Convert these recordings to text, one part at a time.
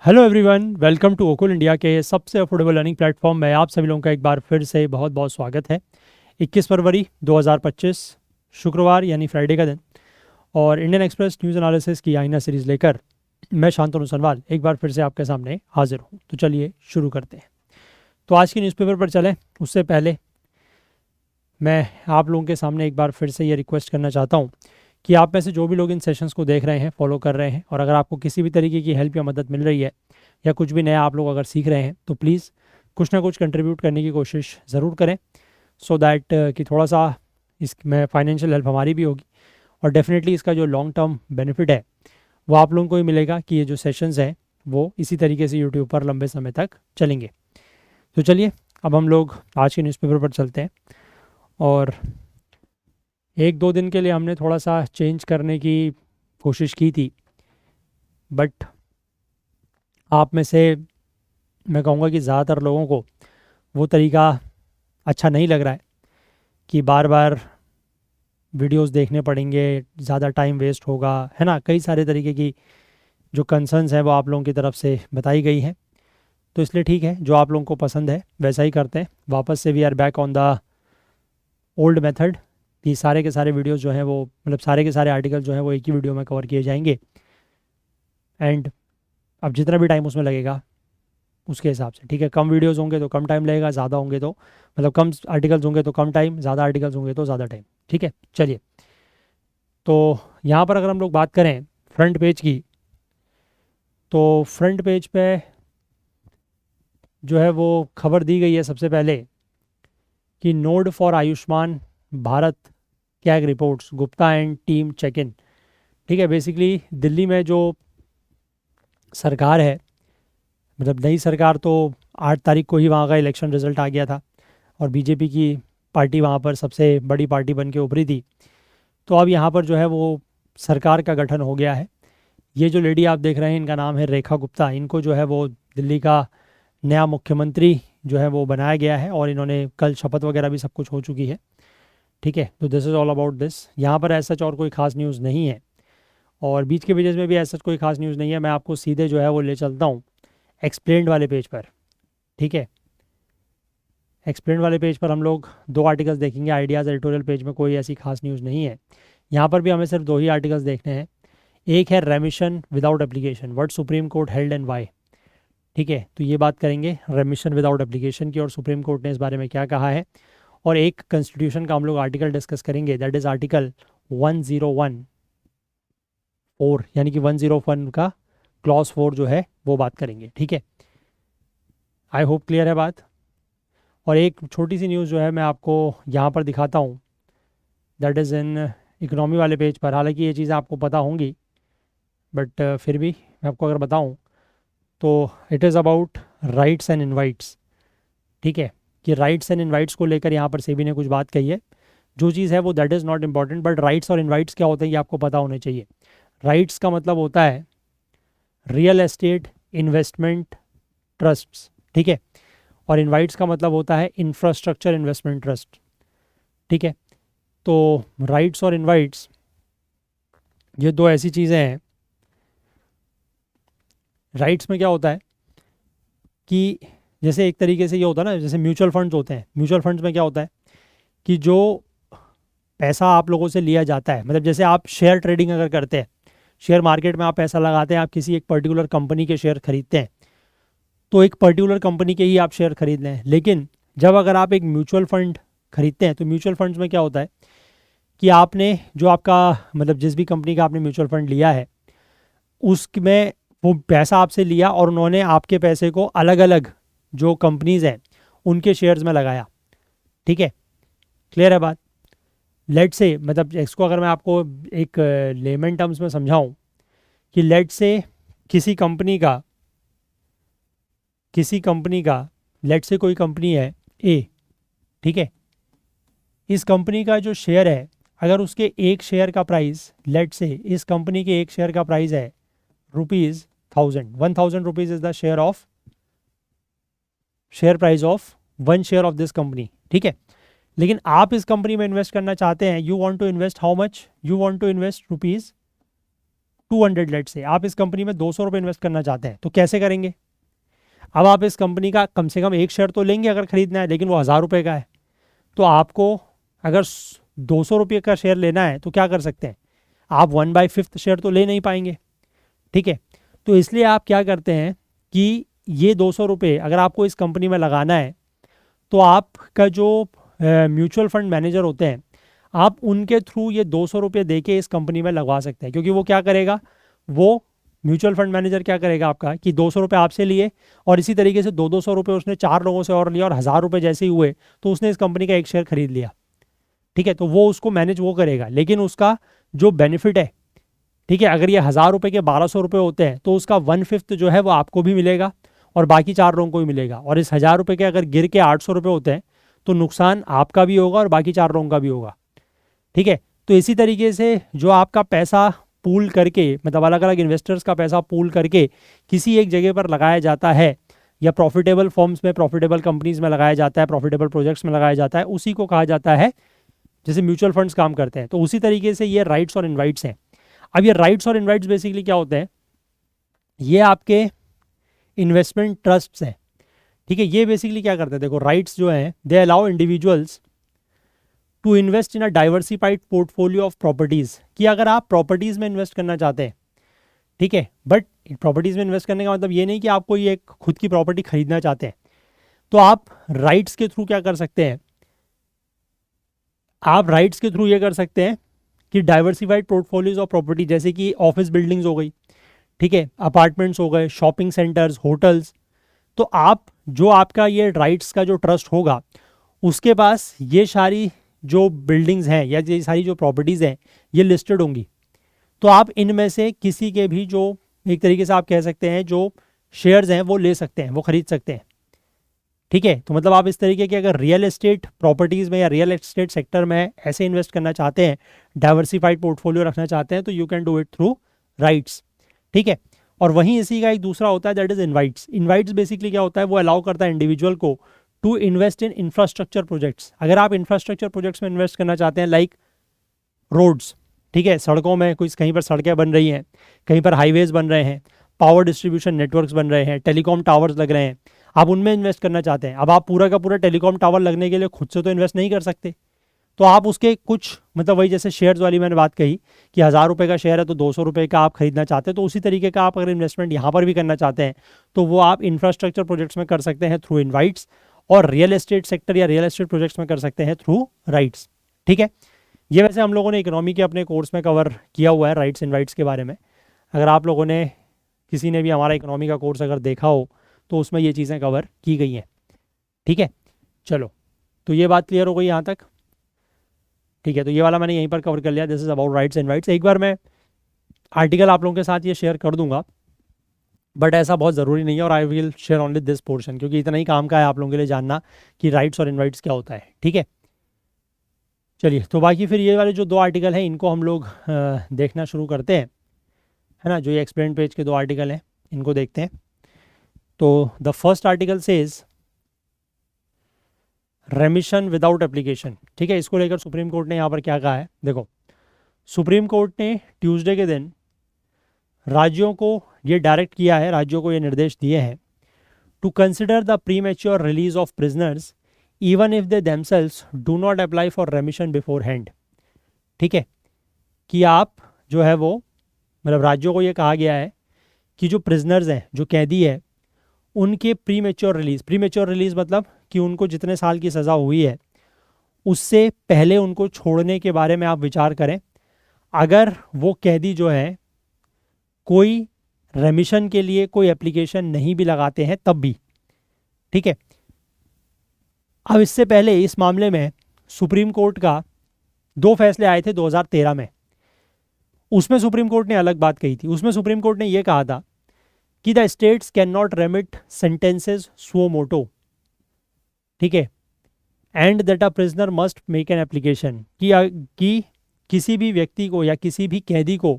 Hello everyone, welcome to Okul India के सबसे affordable learning platform में आप सभी लोगों का एक बार फिर से बहुत बहुत स्वागत है। 21 फरवरी 2025 शुक्रवार यानी फ्राइडे का दिन और इंडियन एक्सप्रेस न्यूज़ एनालिसिस की आईना सीरीज़ लेकर मैं शांतनु सनवाल एक बार फिर से आपके सामने हाजिर हूँ। तो चलिए शुरू करते हैं। तो आज की न्यूज़पेपर पर चलें उससे पहले मैं आप लोगों के सामने एक बार फिर से ये रिक्वेस्ट करना चाहता हूँ कि आप में से जो भी लोग इन सेशंस को देख रहे हैं, फॉलो कर रहे हैं और अगर आपको किसी भी तरीके की हेल्प या मदद मिल रही है या कुछ भी नया आप लोग अगर सीख रहे हैं तो प्लीज़ कुछ ना कुछ कंट्रीब्यूट करने की कोशिश ज़रूर करें सो दैट कि थोड़ा सा इसमें फाइनेंशियल हेल्प हमारी भी होगी और डेफिनेटली इसका जो लॉन्ग टर्म बेनिफिट है वो आप लोगों को ही मिलेगा कि ये जो सेशंस हैं वो इसी तरीके से यूट्यूब पर लंबे समय तक चलेंगे। तो चलिए अब हम लोग आज के न्यूज़पेपर पर चलते हैं और एक दो दिन के लिए हमने थोड़ा सा चेंज करने की कोशिश की थी, बट आप में से मैं कहूँगा कि ज़्यादातर लोगों को वो तरीका अच्छा नहीं लग रहा है कि बार बार वीडियोस देखने पड़ेंगे, ज़्यादा टाइम वेस्ट होगा, है ना। कई सारे तरीके की जो कंसर्न्स हैं वो आप लोगों की तरफ से बताई गई हैं। तो इसलिए ठीक है, जो आप लोगों को पसंद है वैसा ही करते हैं। वापस से we are back on the old method कि सारे के सारे वीडियोस जो हैं वो मतलब सारे के सारे आर्टिकल जो हैं वो एक ही वीडियो में कवर किए जाएंगे एंड अब जितना भी टाइम उसमें लगेगा उसके हिसाब से, ठीक है। कम वीडियोस होंगे तो कम टाइम लगेगा, ज़्यादा होंगे तो मतलब कम आर्टिकल्स होंगे तो कम टाइम, ज़्यादा आर्टिकल्स होंगे तो ज़्यादा टाइम, ठीक है। चलिए, तो यहाँ पर अगर हम लोग बात करें फ्रंट पेज की तो फ्रंट पेज पे जो है वो खबर दी गई है सबसे पहले कि note for Ayushman Bharat CAG reports Gupta and team check in, ठीक है। बेसिकली दिल्ली में जो सरकार है, मतलब नई सरकार, तो 8 तारीख को ही वहाँ का इलेक्शन रिजल्ट आ गया था और बीजेपी की पार्टी वहाँ पर सबसे बड़ी पार्टी बन के उभरी थी। तो अब यहाँ पर जो है वो सरकार का गठन हो गया है। ये जो लेडी आप देख रहे हैं इनका नाम है रेखा गुप्ता। इनको जो है वो दिल्ली का नया मुख्यमंत्री जो है वो बनाया गया है और इन्होंने कल शपथ वगैरह भी सब कुछ हो चुकी है, ठीक है। तो this is all about this. यहाँ पर ऐसा और कोई खास न्यूज़ नहीं है और बीच के पेजेस में भी ऐसा कोई खास न्यूज़ नहीं है। मैं आपको सीधे जो है वो ले चलता हूँ एक्सप्लेन्ड वाले पेज पर, ठीक है। एक्सप्लेन वाले पेज पर हम लोग 2 आर्टिकल्स देखेंगे। आइडियाज़ एडिटोरियल पेज में कोई ऐसी खास न्यूज़ नहीं है। यहाँ पर भी हमें सिर्फ 2 ही आर्टिकल्स देखने हैं। एक है remission without application, what Supreme Court held and why, ठीक है। तो ये बात करेंगे रेमिशन विदाउट एप्लीकेशन की और सुप्रीम कोर्ट ने इस बारे में क्या कहा है। और एक कॉन्स्टिट्यूशन का हम लोग आर्टिकल डिस्कस करेंगे, दैट इज़ आर्टिकल 1014 यानी कि 101 का क्लॉज 4 जो है वो बात करेंगे, ठीक है। आई होप क्लियर है बात। और एक छोटी सी न्यूज़ जो है मैं आपको यहाँ पर दिखाता हूँ, दैट इज़ इन इकोनॉमी वाले पेज पर। हालांकि ये चीज़ें आपको पता होंगी बट फिर भी मैं आपको अगर बताऊँ तो it is about rights and invites, ठीक है। कि राइट्स एंड इनवाइट्स को लेकर यहाँ पर सेबी ने कुछ बात कही है। जो चीज़ है वो that is not important, but rights और इनवाइट्स क्या होते हैं ये आपको पता होने चाहिए। राइट्स का मतलब होता है रियल एस्टेट इन्वेस्टमेंट ट्रस्ट्स, ठीक है। और इनवाइट्स का मतलब होता है इंफ्रास्ट्रक्चर इन्वेस्टमेंट ट्रस्ट, ठीक है। तो राइट्स और इनवाइट्स ये 2 ऐसी चीज़ें हैं। राइट्स में क्या होता है कि जैसे एक तरीके से ये होता है ना, जैसे म्यूचुअल फंड्स होते हैं। म्यूचुअल फंड्स में क्या होता है कि जो पैसा आप लोगों से लिया जाता है, मतलब जैसे आप शेयर ट्रेडिंग अगर करते हैं, शेयर मार्केट में आप पैसा लगाते हैं, आप किसी एक पर्टिकुलर कंपनी के शेयर खरीदते हैं तो एक पर्टिकुलर कंपनी के ही आप शेयर खरीद लें। लेकिन जब अगर आप एक म्यूचुअल फंड खरीदते हैं तो म्यूचुअल फंड्स में क्या होता है कि आपने जो आपका मतलब जिस भी कंपनी का आपने म्यूचुअल फंड लिया है उसमें वो पैसा आपसे लिया और उन्होंने आपके पैसे को अलग अलग जो कंपनीज़ हैं उनके शेयर्स में लगाया, ठीक है। क्लियर है बात। लेट से मतलब इसको अगर मैं आपको एक लेमन टर्म्स में समझाऊं कि लेट से किसी कंपनी का लेट से कोई कंपनी है ए, ठीक है। इस कंपनी का जो शेयर है अगर उसके एक शेयर का प्राइस, लेट से इस कंपनी के एक शेयर का प्राइस है ₹1000 is the share price of 1 share of this company, ठीक है। लेकिन आप इस कंपनी में इन्वेस्ट करना चाहते हैं, you want to invest how much, you want to invest 200 let say आप इस कंपनी में 200 रुपये इन्वेस्ट करना चाहते हैं, तो कैसे करेंगे? अब आप इस कंपनी का कम से कम एक शेयर तो लेंगे अगर खरीदना है, लेकिन वो 1000 रुपये का है। तो आपको अगर 200 रुपये का शेयर लेना है तो क्या कर सकते हैं, आप 1/5 शेयर तो ले नहीं पाएंगे। ठीक है, तो इसलिए आप क्या करते हैं कि ये 200 रुपये अगर आपको इस कंपनी में लगाना है, तो आपका जो म्यूचुअल फंड मैनेजर होते हैं, आप उनके थ्रू ये 200 रुपये दे के इस कंपनी में लगवा सकते हैं। क्योंकि वो क्या करेगा, वो म्यूचुअल फंड मैनेजर क्या करेगा आपका कि 200 रुपये आपसे लिए, और इसी तरीके से 200 रुपये उसने 4 लोगों से और लिया, और 1000 रुपये जैसे ही हुए तो उसने इस कंपनी का एक शेयर खरीद लिया। ठीक है, तो वो उसको मैनेज वो करेगा, लेकिन उसका जो बेनिफिट है, ठीक है, अगर ये 1000 रुपये के 1200 रुपये होते हैं तो उसका 1/5 जो है वो आपको भी मिलेगा और बाकी 4 लोगों को भी मिलेगा। और इस 1000 रुपये के अगर गिर के 800 रुपये होते हैं तो नुकसान आपका भी होगा और बाकी 4 लोगों का भी होगा। ठीक है, तो इसी तरीके से जो आपका पैसा पूल करके, मतलब अलग अलग इन्वेस्टर्स का पैसा पूल करके किसी एक जगह पर लगाया जाता है, या प्रॉफिटेबल फॉर्म्स में, प्रॉफिटेबल कंपनीज में लगाया जाता है, प्रॉफिटेबल प्रोजेक्ट्स में लगाया जाता है, उसी को कहा जाता है जैसे म्यूचुअल फंड्स काम करते हैं। तो उसी तरीके से ये राइट्स और इनवाइट्स हैं। अब ये राइट्स और इनवाइट्स बेसिकली क्या होते हैं, ये आपके इन्वेस्टमेंट ट्रस्ट्स हैं। ठीक है, ये बेसिकली क्या करते हैं, देखो राइट्स जो हैं they allow individuals to invest in a diversified portfolio of properties, कि अगर आप प्रॉपर्टीज़ में इन्वेस्ट करना चाहते हैं, ठीक है, बट प्रॉपर्टीज़ में इन्वेस्ट करने का मतलब ये नहीं कि आप कोई एक खुद की प्रॉपर्टी खरीदना चाहते हैं, तो आप राइट्स के थ्रू क्या कर सकते हैं, आप राइट्स के थ्रू ये कर सकते हैं कि डाइवर्सिफाइड पोर्टफोलियोज ऑफ प्रॉपर्टी, जैसे कि ऑफिस बिल्डिंग्स हो गई, ठीक है, अपार्टमेंट्स हो गए, शॉपिंग सेंटर्स, होटल्स, तो आप जो आपका ये राइट्स का जो ट्रस्ट होगा उसके पास ये सारी जो बिल्डिंग्स हैं या ये सारी जो प्रॉपर्टीज़ हैं ये लिस्टेड होंगी। तो आप इनमें से किसी के भी जो एक तरीके से आप कह सकते हैं जो शेयर्स हैं वो ले सकते हैं, वो खरीद सकते हैं। ठीक है, तो मतलब आप इस तरीके के अगर रियल एस्टेट प्रॉपर्टीज़ में या रियल एस्टेट सेक्टर में ऐसे इन्वेस्ट करना चाहते हैं, डाइवर्सिफाइड पोर्टफोलियो रखना चाहते हैं, तो you can do it through rights. ठीक है, और वहीं इसी का एक दूसरा होता है that is InvITs. InvITs basically क्या होता है, वो अलाउ करता है इंडिविजुअल को to invest in infrastructure projects. अगर आप इंफ्रास्ट्रक्चर प्रोजेक्ट्स में इन्वेस्ट करना चाहते हैं, लाइक रोड्स, ठीक है, सड़कों में कुछ कहीं पर सड़कें बन रही हैं, कहीं पर हाईवेज बन रहे हैं, पावर डिस्ट्रीब्यूशन नेटवर्क्स बन रहे हैं, टेलीकॉम टावर्स लग रहे हैं, आप उनमें इन्वेस्ट करना चाहते हैं। अब आप पूरा का पूरा टेलीकॉम टावर लगने के लिए खुद से तो इन्वेस्ट नहीं कर सकते, तो आप उसके कुछ मतलब वही जैसे शेयर्स वाली मैंने बात कही कि 1000 रुपये का शेयर है तो 200 रुपये का आप खरीदना चाहते हैं, तो उसी तरीके का आप अगर इन्वेस्टमेंट यहाँ पर भी करना चाहते हैं तो वो आप इंफ्रास्ट्रक्चर प्रोजेक्ट्स में कर सकते हैं थ्रू इनवाइट्स, और रियल एस्टेट सेक्टर या रियल एस्टेट प्रोजेक्ट्स में कर सकते हैं थ्रू राइट्स। ठीक है, ये वैसे हम लोगों ने इकोनॉमी के अपने कोर्स में कवर किया हुआ है राइट्स इनवाइट्स के बारे में। अगर आप लोगों ने किसी ने भी हमारा इकोनॉमी का कोर्स अगर देखा हो तो उसमें ये चीज़ें कवर की गई हैं। ठीक है, चलो, तो ये बात क्लियर हो गई यहाँ तक। ठीक है, तो ये वाला मैंने यहीं पर कवर कर लिया, this is about rights and rights. एक बार मैं आर्टिकल आप लोगों के साथ ये शेयर कर दूंगा, बट ऐसा बहुत ज़रूरी नहीं है, और I will share only this portion, क्योंकि इतना ही काम का है आप लोगों के लिए जानना कि राइट्स और इनवाइट्स क्या होता है। ठीक है, चलिए, तो बाकी फिर ये वाले जो 2 आर्टिकल हैं इनको हम लोग देखना शुरू करते हैं, है ना। जो ये एक्सप्लेन पेज के 2 आर्टिकल हैं इनको देखते हैं। तो the first article says रेमिशन without application. ठीक है, इसको लेकर सुप्रीम कोर्ट ने यहाँ पर क्या कहा है, देखो सुप्रीम कोर्ट ने ट्यूसडे के दिन राज्यों को ये डायरेक्ट किया है, राज्यों को ये निर्देश दिए हैं to consider the premature release of prisoners even if they themselves do not apply for remission beforehand. ठीक है, कि आप जो है वो मतलब राज्यों को ये कहा गया है कि जो प्रिजनर्स हैं, जो कैदी है, उनके प्रीमेच्योर रिलीज मतलब कि उनको जितने साल की सज़ा हुई है उससे पहले उनको छोड़ने के बारे में आप विचार करें। अगर वो कैदी जो है कोई रेमिशन के लिए कोई एप्लीकेशन नहीं भी लगाते हैं तब भी। ठीक है, अब इससे पहले इस मामले में सुप्रीम कोर्ट का 2 फैसले आए थे 2013 में। उसमें सुप्रीम कोर्ट ने अलग बात कही थी। उसमें सुप्रीम कोर्ट ने यह कहा था कि the states can not remit sentences suo motu. ठीक है, and that a prisoner must make an application, कि किसी भी व्यक्ति को या किसी भी कैदी को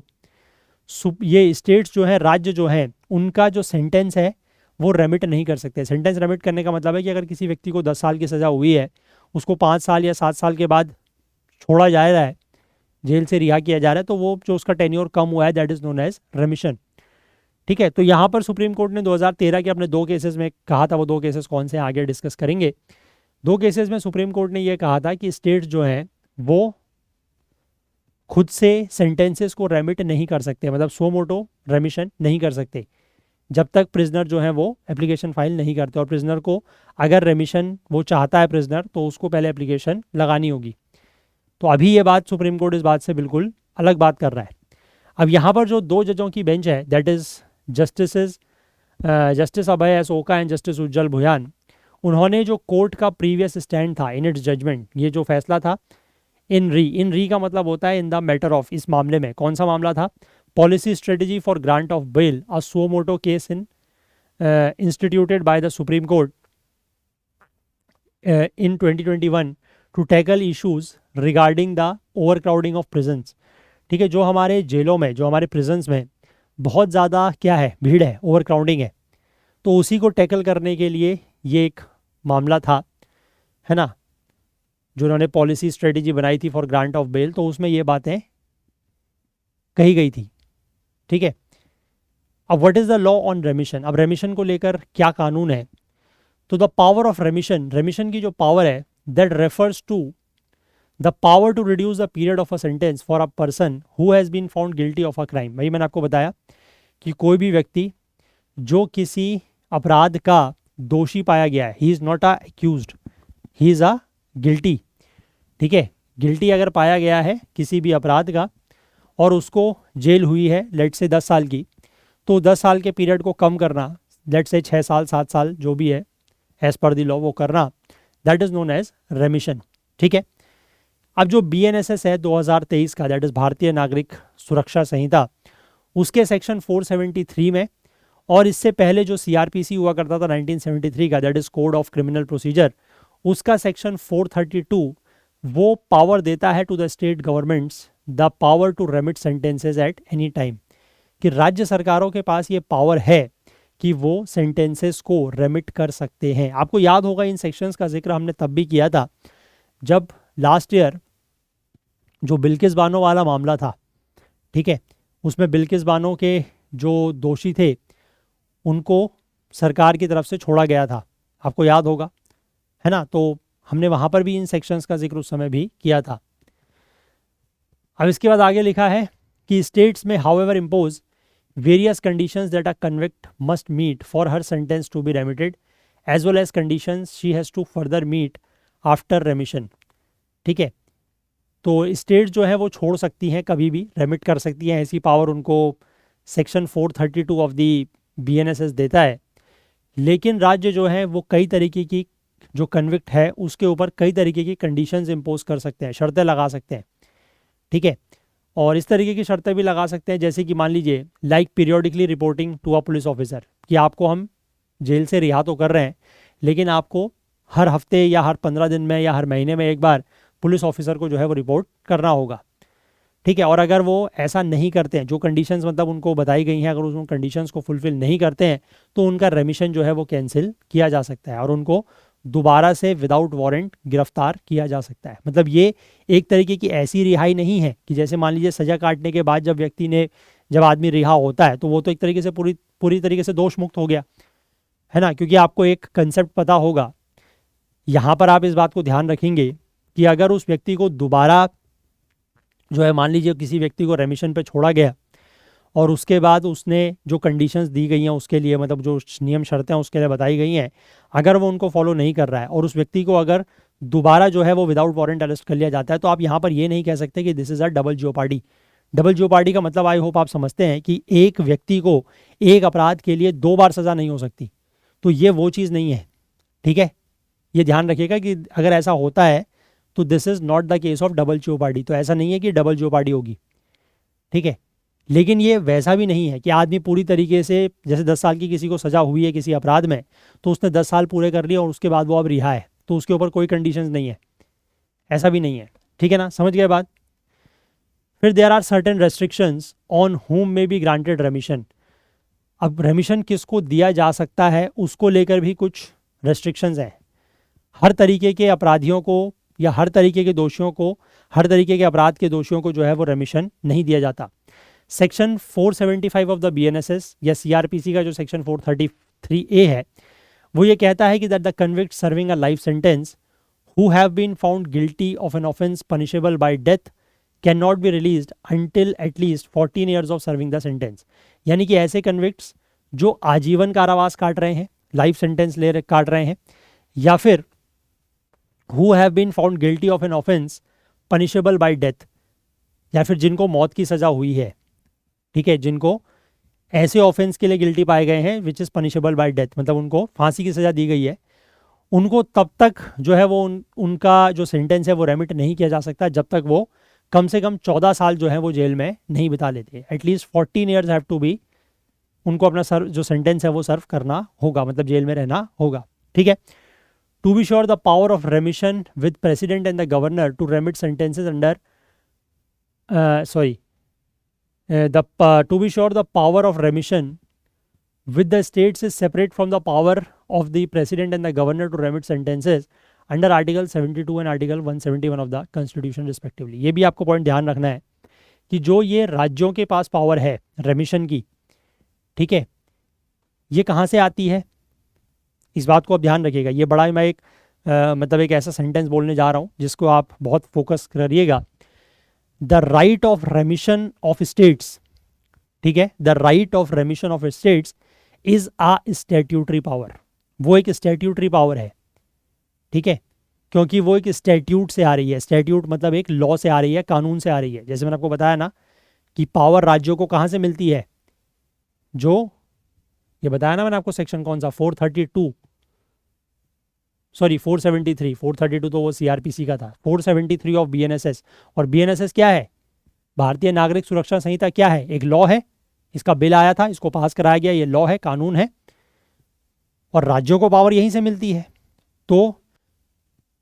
ये स्टेट्स जो है, राज्य जो है, उनका जो सेंटेंस है वो रेमिट नहीं कर सकते। सेंटेंस रेमिट करने का मतलब है कि अगर किसी व्यक्ति को 10 साल की सज़ा हुई है, उसको 5 साल या 7 साल के बाद छोड़ा जा रहा है, जेल से रिहा किया जा रहा है, तो वो जो उसका टेन्योर कम हुआ है that is known as remission. ठीक है, तो यहाँ पर सुप्रीम कोर्ट ने 2013 के अपने 2 केसेस में कहा था, वो 2 केसेस कौन से आगे डिस्कस करेंगे। 2 केसेस में सुप्रीम कोर्ट ने ये कहा था कि स्टेट्स जो हैं वो खुद से सेंटेंसेस को रेमिट नहीं कर सकते, मतलब सो मोटो रेमिशन नहीं कर सकते जब तक प्रिजनर जो है वो एप्लीकेशन फाइल नहीं करते। और प्रिजनर को अगर रेमिशन वो चाहता है प्रिजनर, तो उसको पहले एप्लीकेशन लगानी होगी। तो अभी ये बात सुप्रीम कोर्ट इस बात से बिल्कुल अलग बात कर रहा है। अब यहाँ पर जो 2 जजों की बेंच है that is justice Abhay S ओका एंड जस्टिस उज्जवल भुयान, उन्होंने जो कोर्ट का प्रीवियस स्टैंड था इन इट्स जजमेंट, ये जो फैसला था इन री का मतलब होता है इन द मैटर ऑफ, इस मामले में कौन सा मामला था, policy strategy for grant of bail, a suo motu case in instituted by the Supreme Court in 2021 to tackle issues regarding the overcrowding of prisons। ठीक है, जो हमारे जेलों में, जो हमारे प्रिजन्स में बहुत ज़्यादा क्या है, भीड़ है, ओवरक्राउडिंग है, तो उसी को टैकल करने के लिए ये एक मामला था, है ना, जो उन्होंने पॉलिसी स्ट्रेटजी बनाई थी फॉर ग्रांट ऑफ बेल, तो उसमें ये बातें कही गई थी। ठीक है, अब what is the law on remission, अब रेमिशन को लेकर क्या कानून है। तो the power of remission, remission की जो पावर है that refers to the power to reduce the period of a sentence for a person who has been found guilty of a crime. वही मैंने आपको बताया कि कोई भी व्यक्ति जो किसी अपराध का दोषी पाया गया है, he is not a accused, he is a guilty. ठीक है, गिल्टी अगर पाया गया है किसी भी अपराध का और उसको जेल हुई है लेट से 10 साल की, तो 10 साल के पीरियड को कम करना, लेट से 6 साल 7 साल जो भी है एज पर दी लॉ वो करना, that is known as remission. ठीक है, अब जो BNSS है 2023 का, दैट इज़ भारतीय नागरिक सुरक्षा संहिता, उसके सेक्शन 473 में, और इससे पहले जो CRPC हुआ करता था 1973 का, that is code of criminal procedure, उसका सेक्शन 432 वो पावर देता है to the state governments the power to remit sentences at any time, कि राज्य सरकारों के पास ये पावर है कि वो सेंटेंसेस को रेमिट कर सकते हैं। आपको याद होगा इन सेक्शंस का जिक्र हमने तब भी किया था जब लास्ट ईयर जो बिल्किस बानो वाला मामला था। ठीक है, उसमें बिल्किस बानो के जो दोषी थे उनको सरकार की तरफ से छोड़ा गया था, आपको याद होगा, है ना, तो हमने वहाँ पर भी इन सेक्शंस का जिक्र उस समय भी किया था। अब इसके बाद आगे लिखा है कि स्टेट्स में however impose various conditions that a convict must meet for her sentence to be remitted as well as conditions she has to further meet after remission। ठीक है, तो स्टेट जो है वो छोड़ सकती हैं, कभी भी रेमिट कर सकती हैं, ऐसी पावर उनको सेक्शन 432 ऑफ दी BNSS देता है। लेकिन राज्य जो है वो कई तरीके की, जो कन्विक्ट है उसके ऊपर कई तरीके की कंडीशंस इम्पोज कर सकते हैं, शर्तें लगा सकते हैं। ठीक है, और इस तरीके की शर्तें भी लगा सकते हैं जैसे कि मान लीजिए like periodically reporting to a police officer, कि आपको हम जेल से रिहा तो कर रहे हैं लेकिन आपको हर हफ्ते या हर 15 दिन में या हर महीने में एक बार पुलिस ऑफिसर को जो है वो रिपोर्ट करना होगा। ठीक है, और अगर वो ऐसा नहीं करते हैं, जो कंडीशंस मतलब उनको बताई गई हैं, अगर उन कंडीशंस को फुलफिल नहीं करते हैं तो उनका रेमिशन जो है वो कैंसिल किया जा सकता है और उनको दोबारा से विदाउट वारंट गिरफ्तार किया जा सकता है। मतलब ये एक तरीके की ऐसी रिहाई नहीं है कि जैसे मान लीजिए सज़ा काटने के बाद जब आदमी रिहा होता है तो वो तो एक तरीके से पूरी तरीके से दोष मुक्त हो गया, है ना, क्योंकि आपको एक कंसेप्ट पता होगा, यहाँ पर आप इस बात को ध्यान रखेंगे कि अगर उस व्यक्ति को दोबारा जो है, मान लीजिए किसी व्यक्ति को रेमिशन पे छोड़ा गया और उसके बाद उसने जो कंडीशंस दी गई हैं उसके लिए, मतलब जो नियम शर्तें उसके लिए बताई गई हैं, अगर वो उनको फॉलो नहीं कर रहा है और उस व्यक्ति को अगर दोबारा जो है वो विदाउट वारंट अरेस्ट कर लिया जाता है, तो आप यहाँ पर ये नहीं कह सकते कि this is a double jeopardy. Double jeopardy का मतलब आई होप आप समझते हैं कि एक व्यक्ति को एक अपराध के लिए 2 बार सज़ा नहीं हो सकती, तो ये वो चीज़ नहीं है। ठीक है, ये ध्यान रखिएगा कि अगर ऐसा होता है तो this is not the case of double jeopardy, तो ऐसा नहीं है कि डबल जियोपार्डी होगी। ठीक है, लेकिन ये वैसा भी नहीं है कि आदमी पूरी तरीके से, जैसे 10 साल की किसी को सज़ा हुई है किसी अपराध में, तो उसने 10 साल पूरे कर लिए और उसके बाद वो अब रिहा है, तो उसके ऊपर कोई कंडीशंस नहीं है, ऐसा भी नहीं है। ठीक है ना, समझ गए बात। फिर there are certain restrictions on home में बी ग्रांटेड रेमिशन। अब रेमिशन किसको दिया जा सकता है उसको लेकर भी कुछ रेस्ट्रिक्शंस हैं। हर तरीके के अपराधियों को या हर तरीके के दोषियों को, हर तरीके के अपराध के दोषियों को जो है वो रेमिशन नहीं दिया जाता। सेक्शन 475 ऑफ द बीएनएसएस या सीआरपीसी का जो सेक्शन 433A है वो ये कहता है कि that the convict serving a life sentence who have been found guilty of an offence punishable by death cannot be released until at least 14 years of serving the sentence। यानी कि ऐसे convicts जो आजीवन कारावास काट रहे हैं, लाइफ सेंटेंस काट रहे हैं, या फिर who have been found guilty of an offence punishable by death, या फिर जिनको मौत की सजा हुई है, ठीक है, जिनको ऐसे ऑफेंस के लिए गिल्टी पाए गए हैं which is punishable bye death, मतलब उनको फांसी की सजा दी गई है, उनको तब तक जो है वो उनका जो सेंटेंस है वो रेमिट नहीं किया जा सकता जब तक वो कम से कम 14 साल जो है वो जेल में नहीं बिता लेते। At least 14 years have to be, उनको अपना जो सेंटेंस है वो सर्व करना होगा, मतलब जेल में रहना होगा, ठीक है। To be sure the power of remission with president and the governor to remit sentences under to be sure the power of remission with the states is separate from the power of the president and the governor to remit sentences under article 72 and article 171 of the constitution respectively। ये भी आपको point ध्यान रखना है कि जो ये राज्यों के पास पावर है रेमिशन की, ठीक है, ये कहाँ से आती है, इस बात को आप ध्यान रखिएगा। ये बड़ा मैं एक मतलब एक ऐसा सेंटेंस बोलने जा रहा हूँ जिसको आप बहुत फोकस करिएगा। The right of remission of states, ठीक है, the right of remission of states is a statutory power, वो एक स्टैट्यूटरी पावर है, ठीक है, क्योंकि वो एक स्टैट्यूट से आ रही है। स्टैट्यूट मतलब एक लॉ से आ रही है, कानून से आ रही है। जैसे मैंने आपको बताया ना कि पावर राज्यों को कहाँ से मिलती है, जो ये बताया ना मैंने आपको सेक्शन कौन सा 432 सॉरी 473, 432 तो वो सीआरपीसी का था, 473 ऑफ बीएनएसएस। और बीएनएसएस क्या है, भारतीय नागरिक सुरक्षा संहिता क्या है, एक लॉ है, इसका बिल आया था, इसको पास कराया गया, ये लॉ है, कानून है, और राज्यों को पावर यहीं से मिलती है। तो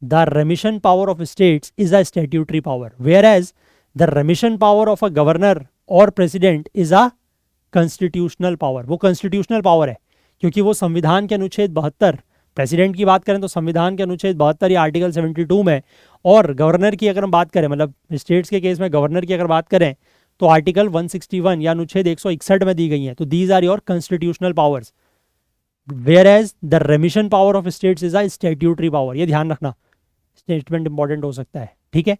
the remission power of states is a statutory power, whereas the remission power of a governor और president is a constitutional power. वो कॉन्स्टिट्यूशनल पावर है क्योंकि वो संविधान के अनुच्छेद 72, प्रेसिडेंट की बात करें तो संविधान के अनुच्छेद 72 या आर्टिकल 72 में, और गवर्नर की अगर हम बात करें, मतलब स्टेट्स के केस में गवर्नर की अगर बात करें तो आर्टिकल 161 या अनुच्छेद 161 में दी गई हैं। तो these are your constitutional powers, whereas the remission power of states is a statutory power. ये ध्यान रखना, स्टेटमेंट इंपॉर्टेंट हो सकता है, ठीक है,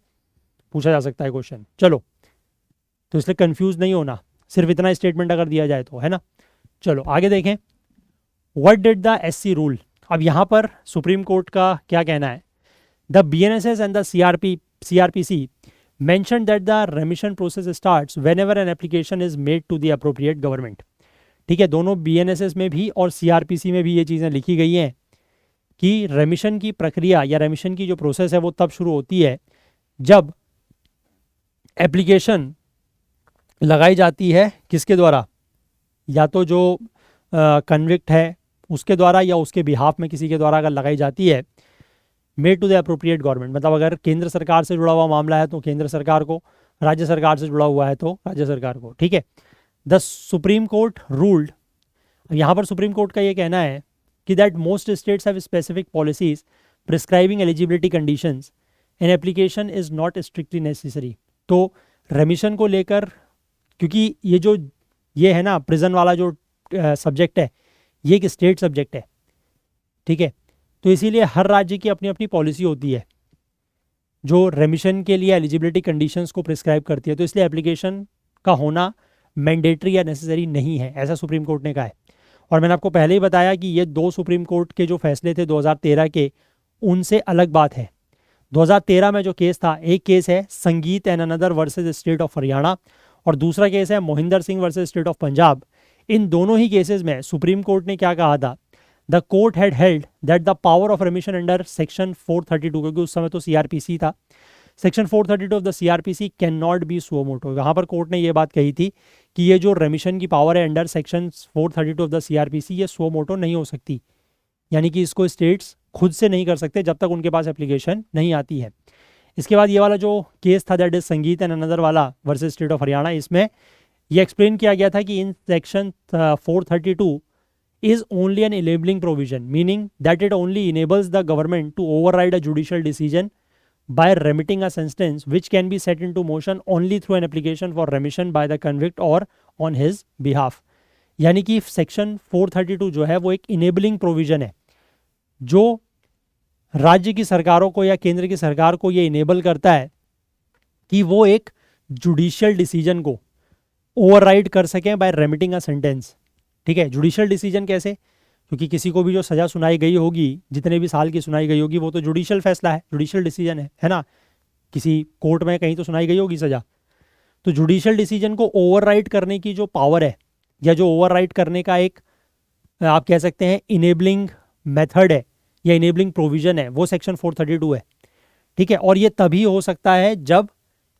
पूछा जा सकता है क्वेश्चन। चलो, तो इसलिए कंफ्यूज नहीं होना, सिर्फ इतना स्टेटमेंट अगर दिया जाए तो, है ना। चलो आगे देखें, what did the SC rule. अब यहाँ पर सुप्रीम कोर्ट का क्या कहना है। The BNSS and the CrPC mentioned that the remission process starts whenever an application is made to the appropriate government। ठीक है, दोनों बीएनएसएस में भी और सीआरपीसी में भी ये चीज़ें लिखी गई हैं कि रेमिशन की प्रक्रिया या रेमिशन की जो प्रोसेस है वो तब शुरू होती है जब एप्लीकेशन लगाई जाती है किसके द्वारा, या तो जो कन्विक्ट है उसके द्वारा या उसके बिहाफ में किसी के द्वारा अगर लगाई जाती है, made to the appropriate government, मतलब अगर केंद्र सरकार से जुड़ा हुआ मामला है तो केंद्र सरकार को, राज्य सरकार से जुड़ा हुआ है तो राज्य सरकार को, ठीक है। द सुप्रीम कोर्ट रूल्ड, यहाँ पर सुप्रीम कोर्ट का ये कहना है कि that most states have specific policies prescribing eligibility conditions an application is not strictly necessary. तो रेमिशन को लेकर, क्योंकि ये है ना प्रिजन वाला जो सब्जेक्ट है, ये एक स्टेट सब्जेक्ट है, ठीक है, तो इसीलिए हर राज्य की अपनी अपनी पॉलिसी होती है जो रेमिशन के लिए एलिजिबिलिटी कंडीशंस को प्रिस्क्राइब करती है। तो इसलिए एप्लीकेशन का होना मैंडेटरी या नेसेसरी नहीं है, ऐसा सुप्रीम कोर्ट ने कहा है। और मैंने आपको पहले ही बताया कि ये दो सुप्रीम कोर्ट के जो फैसले थे 2013 के, उनसे अलग बात है। 2013 में जो केस था, एक केस है Sangeet and another versus state of Haryana और दूसरा केस है Mohinder Singh versus state of Punjab. इन दोनों ही केसेस में सुप्रीम कोर्ट ने क्या कहा था, the court had held that the power of remission under section 432, क्योंकि उस समय तो सीआरपीसी था, section 432 of the CRPC cannot be suo motu. यहाँ पर कोर्ट ने ये बात कही थी कि ये जो रेमिशन की पावर है under section 432 of the CrPC, ये सुओ मोटो नहीं हो सकती, यानी कि इसको स्टेट्स खुद से नहीं कर सकते जब तक उनके पास एप्लीकेशन नहीं आती है। इसके बाद ये वाला जो केस था दैट इज संगीत एंड अनदर वाला वर्सेज स्टेट ऑफ हरियाणा, इसमें यह एक्सप्लेन किया गया था कि in section 432 is only an enabling provision, meaning that it only enables the government to override a judicial decision by remitting a sentence which can be set into motion only through an application for remission by the convict or on his behalf। यानी कि section 432 जो है वो एक enabling provision है जो राज्य की सरकारों को या केंद्र की सरकार को ये इनेबल करता है कि वो एक जुडिशियल डिसीजन को ओवरराइड कर सकें बाय रेमिटिंग अ सेंटेंस। ठीक है, जुडिशियल डिसीजन कैसे? क्योंकि किसी को भी जो सज़ा सुनाई गई होगी, जितने भी साल की सुनाई गई होगी, वो तो जुडिशियल फैसला है, जुडिशियल डिसीजन है ना। किसी कोर्ट में कहीं तो सुनाई गई होगी सज़ा, तो जुडिशियल डिसीजन को ओवरराइड करने की जो पावर है या जो ओवरराइड करने का एक आप कह सकते हैं इनेबलिंग मेथड है या इनेबलिंग प्रोविजन है, वो सेक्शन 432 है। ठीक है, और ये तभी हो सकता है जब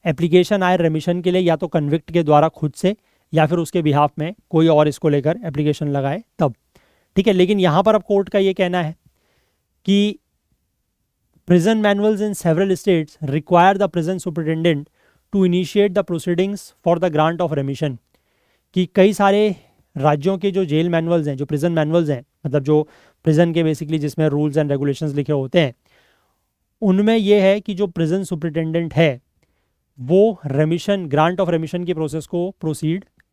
एप्लीकेशन आए रेमिशन के लिए, या तो कन्विक्ट के द्वारा खुद से या फिर उसके बिहाफ में कोई और इसको लेकर एप्लीकेशन लगाए तब। ठीक है, लेकिन यहाँ पर अब कोर्ट का ये कहना है कि prison manuals in several states require the prison superintendent to initiate the proceedings for the grant of remission. कि कई सारे राज्यों के जो जेल मैनुअल्स हैं, जो प्रिजन मैनुअल्स हैं, मतलब जो प्रिजन के बेसिकली जिसमें रूल्स एंड रेगुलेशंस लिखे होते हैं, उनमें यह है कि जो प्रिजन सुपरिटेंडेंट है वो रेमिशन, ग्रांट ऑफ रेमिशन की प्रोसेस को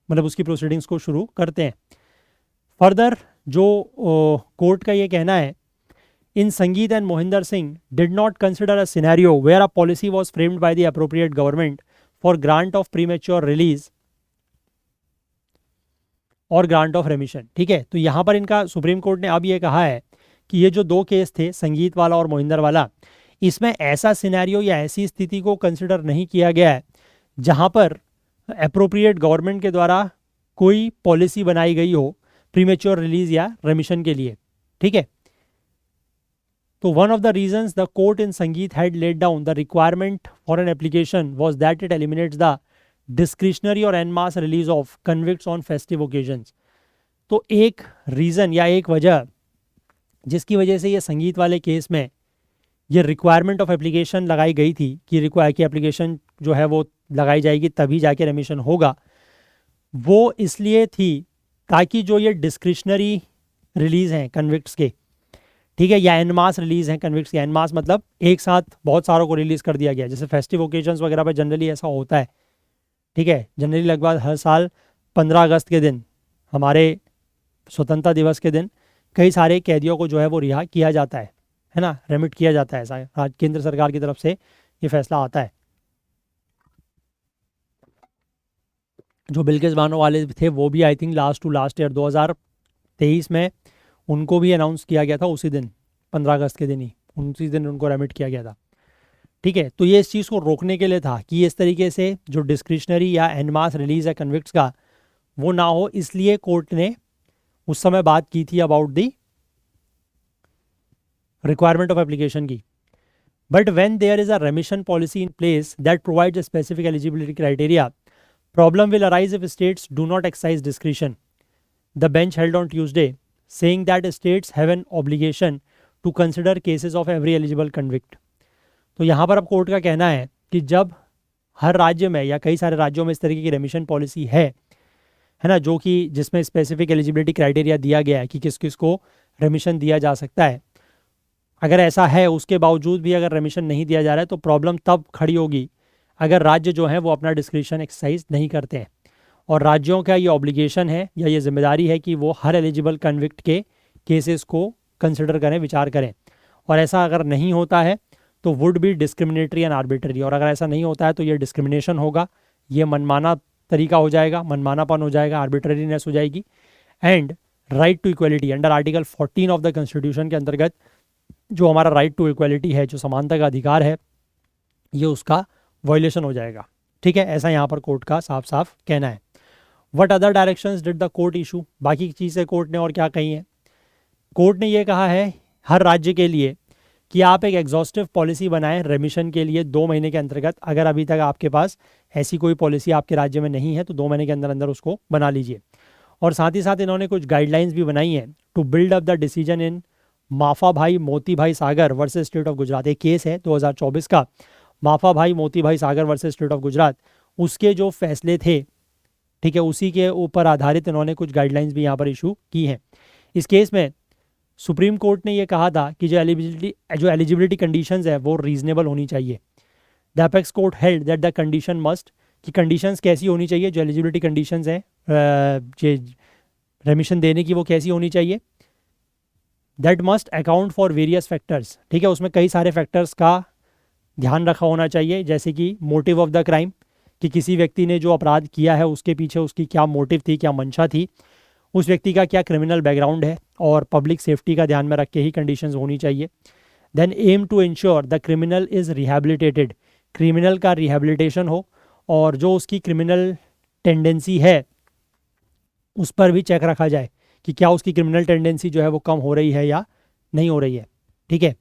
मतलब उसकी प्रोसीडिंग्स को शुरू करते हैं। फर्दर जो कोर्ट का ये कहना है, in Sangeet and Mohinder Singh did not consider a scenario where a policy was framed by the appropriate government for grant of premature release और ग्रांट ऑफ रेमिशन। ठीक है, तो यहाँ पर इनका सुप्रीम कोर्ट ने अब ये कहा है कि ये जो दो केस थे, संगीत वाला और मोहिंदर वाला, इसमें ऐसा सिनेरियो या ऐसी स्थिति को कंसिडर नहीं किया गया है जहाँ पर अप्रोप्रिएट गवर्नमेंट के द्वारा कोई पॉलिसी बनाई गई हो प्रीमेच्योर रिलीज या रेमिशन के लिए। ठीक है, तो one of the reasons the court in Sangeet had laid down the requirement for an application was that it eliminates the discretionary और en masse release of convicts on festive occasions. तो एक reason या एक वजह जिसकी वजह से ये संगीत वाले केस में ये रिक्वायरमेंट ऑफ एप्लीकेशन लगाई गई थी कि एप्लीकेशन जो है वो लगाई जाएगी तभी जाके रेमिशन होगा, वो इसलिए थी ताकि जो ये डिस्क्रिशनरी रिलीज़ हैं कन्विक्ट्स के, ठीक है, या एनमास रिलीज़ हैं कन्विक्ट्स के। एनमास मतलब एक साथ बहुत सारों को रिलीज़ कर दिया गया, जैसे फेस्टिव ओकेजन्स वगैरह पर जनरली ऐसा होता है। ठीक है, जनरली लगभग हर साल 15 अगस्त के दिन, हमारे स्वतंत्रता दिवस के दिन, कई सारे कैदियों को जो है वो रिहा किया जाता है ना, रेमिट किया जाता है। ऐसा केंद्र सरकार की तरफ से ये फैसला आता है। जो बिल्किस बानो वाले थे वो भी आई थिंक लास्ट ईयर 2023 में उनको भी अनाउंस किया गया था, उसी दिन 15 अगस्त के दिन ही, उसी दिन उनको रेमिट किया गया था। ठीक है, तो ये इस चीज़ को रोकने के लिए था कि इस तरीके से जो डिस्क्रिशनरी या एनमास रिलीज है कन्विक्ट्स का वो ना हो, इसलिए कोर्ट ने उस समय बात की थी about the requirement of application की। But when there is a remission policy in place that provides a specific eligibility criteria, problem will arise if states do not exercise discretion. The bench held on Tuesday saying that states have an obligation to consider cases of every eligible convict. तो यहाँ पर अब court का कहना है कि जब हर राज्य में या कई सारे राज्यों में इस तरीके की रेमिशन पॉलिसी है ना, जो कि जिसमें स्पेसिफिक एलिजिबिलिटी क्राइटेरिया दिया गया है कि किस किस को रेमिशन दिया जा सकता है, अगर ऐसा है उसके बावजूद भी अगर रेमिशन नहीं दिया जा रहा है तो प्रॉब्लम तब खड़ी होगी अगर राज्य जो है वो अपना डिस्क्रिशन एक्सरसाइज नहीं करते हैं। और राज्यों का ये ऑब्लिगेशन है या ये जिम्मेदारी है कि वो हर एलिजिबल कन्विक्ट के केसेस को कंसिडर करें, विचार करें। और ऐसा अगर नहीं होता है तो would be discriminatory and arbitrary. और अगर ऐसा नहीं होता है तो ये डिस्क्रिमिनेशन होगा, ये मनमाना तरीका हो जाएगा, मनमानापन हो जाएगा, आर्बिट्ररीनेस हो जाएगी। And right to equality under article 14 of the constitution के अंतर्गत जो हमारा राइट टू इक्वलिटी है, जो समानता का अधिकार है, ये उसका वायलेशन हो जाएगा। ठीक है, ऐसा यहाँ पर कोर्ट का साफ साफ कहना है। What other directions did the court issue, बाकी चीज़ें कोर्ट ने और क्या कही हैं। कोर्ट ने ये कहा है हर राज्य के लिए कि आप एक एग्जॉस्टिव पॉलिसी बनाएं रेमिशन के लिए 2 महीने के अंतर्गत। अगर अभी तक आपके पास ऐसी कोई पॉलिसी आपके राज्य में नहीं है तो 2 महीने के अंदर अंदर उसको बना लीजिए। और साथ ही साथ इन्होंने कुछ गाइडलाइंस भी बनाई हैं to build up the decision in Mafabhai Motibhai Sagar versus state of Gujarat. एक केस है 2024 का, Mafabhai Motibhai Sagar versus state of Gujarat, उसके जो फैसले थे, ठीक है, उसी के ऊपर आधारित इन्होंने कुछ गाइडलाइंस भी यहाँ पर इशू की हैं। इस केस में सुप्रीम कोर्ट ने ये कहा था कि जो एलिजिबिलिटी कंडीशंस है वो रीजनेबल होनी चाहिए। The apex court held that the condition must, कि कंडीशंस कैसी होनी चाहिए, जो एलिजिबिलिटी कंडीशंस हैं रेमिशन देने की, वो कैसी होनी चाहिए। That must account for various factors, ठीक है, उसमें कई सारे फैक्टर्स का ध्यान रखा होना चाहिए, जैसे कि मोटिव ऑफ द क्राइम, कि किसी व्यक्ति ने जो अपराध किया है उसके पीछे उसकी क्या मोटिव थी, क्या मंशा थी, उस व्यक्ति का क्या क्रिमिनल बैकग्राउंड है, और पब्लिक सेफ्टी का ध्यान में रख के ही कंडीशंस होनी चाहिए। Then aim to ensure the criminal is rehabilitated, criminal का रिहेबिलिटेशन हो, और जो उसकी क्रिमिनल टेंडेंसी है उस पर भी चेक रखा जाए कि क्या उसकी क्रिमिनल टेंडेंसी जो है वो कम हो रही है या नहीं हो रही है, ठीक है।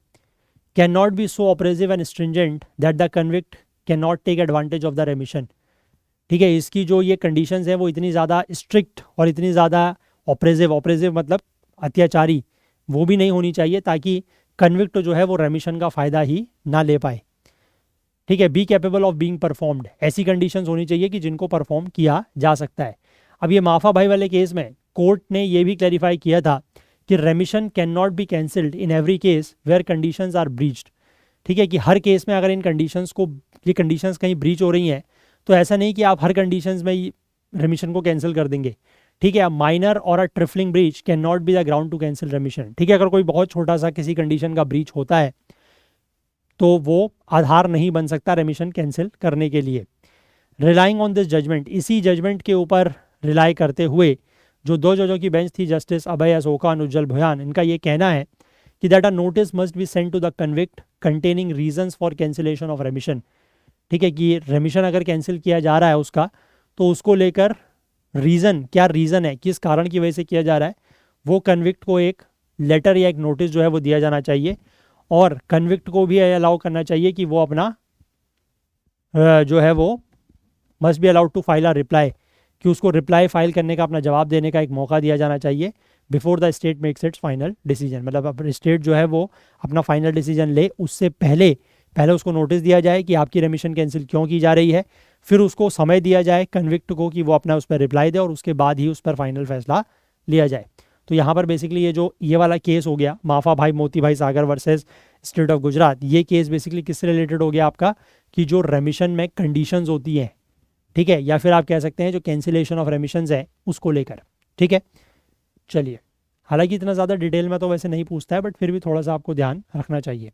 Cannot be so oppressive and stringent that the convict cannot take advantage of the remission, ठीक है। इसकी जो ये कंडीशंस हैं वो इतनी ज़्यादा स्ट्रिक्ट और इतनी ज़्यादा ऑपरेसिव मतलब अत्याचारी वो भी नहीं होनी चाहिए, ताकि कन्विक्ट जो है वो रेमिशन का फ़ायदा ही ना ले पाए, ठीक है। Be capable of being performed, ऐसी कंडीशंस होनी चाहिए कि जिनको परफॉर्म किया जा सकता है। अब ये माफा भाई वाले केस में कोर्ट ने ये भी क्लैरिफाई किया था कि remission cannot be cancelled in every case where conditions are breached, ठीक है, कि हर केस में अगर इन कंडीशंस को, ये कंडीशंस कहीं ब्रीच हो रही हैं तो ऐसा नहीं कि आप हर कंडीशंस में रेमिशन को कैंसिल कर देंगे, ठीक है। माइनर और a trifling breach cannot be the ground to cancel remission, ठीक है। अगर कोई बहुत छोटा सा किसी कंडीशन का ब्रीच होता है तो वो आधार नहीं बन सकता रेमिशन कैंसिल करने के लिए। रिलाइंग ऑन दिस जजमेंट, इसी जजमेंट के ऊपर रिलाई करते हुए जो दो जजों की बेंच थी, जस्टिस अभय अशोका और उज्जवल भुयान, इनका ये कहना है कि that a notice must be sent to the convict containing reasons for cancellation of remission, ठीक है, कि रेमिशन अगर कैंसिल किया जा रहा है उसका, तो उसको लेकर रीज़न, क्या रीज़न है, किस कारण की वजह से किया जा रहा है, वो कन्विक्ट को एक लेटर या एक नोटिस जो है वो दिया जाना चाहिए, और कन्विक्ट को भी अलाउ करना चाहिए कि वो अपना जो है वो must be allowed to file a reply, कि उसको रिप्लाई फाइल करने का, अपना जवाब देने का एक मौका दिया जाना चाहिए before the state makes it's final decision, मतलब अब स्टेट जो है वो अपना फाइनल डिसीजन ले उससे पहले उसको नोटिस दिया जाए कि आपकी रेमिशन कैंसिल क्यों की जा रही है, फिर उसको समय दिया जाए कन्विक्ट को कि वो अपना उस पर रिप्लाई दे, और उसके बाद ही उस पर फाइनल फैसला लिया जाए। तो यहाँ पर बेसिकली ये वाला केस हो गया माफा भाई Motibhai Sagar versus state of Gujarat, ये केस बेसिकली किससे रिलेटेड हो गया आपका, कि जो रेमिशन में कंडीशंस होती हैं, ठीक है, या फिर आप कह सकते हैं जो कैंसिलेशन ऑफ रेमिशंस है उसको लेकर, ठीक है। चलिए, हालांकि इतना ज़्यादा डिटेल में तो वैसे नहीं पूछता है, बट फिर भी थोड़ा सा आपको ध्यान रखना चाहिए।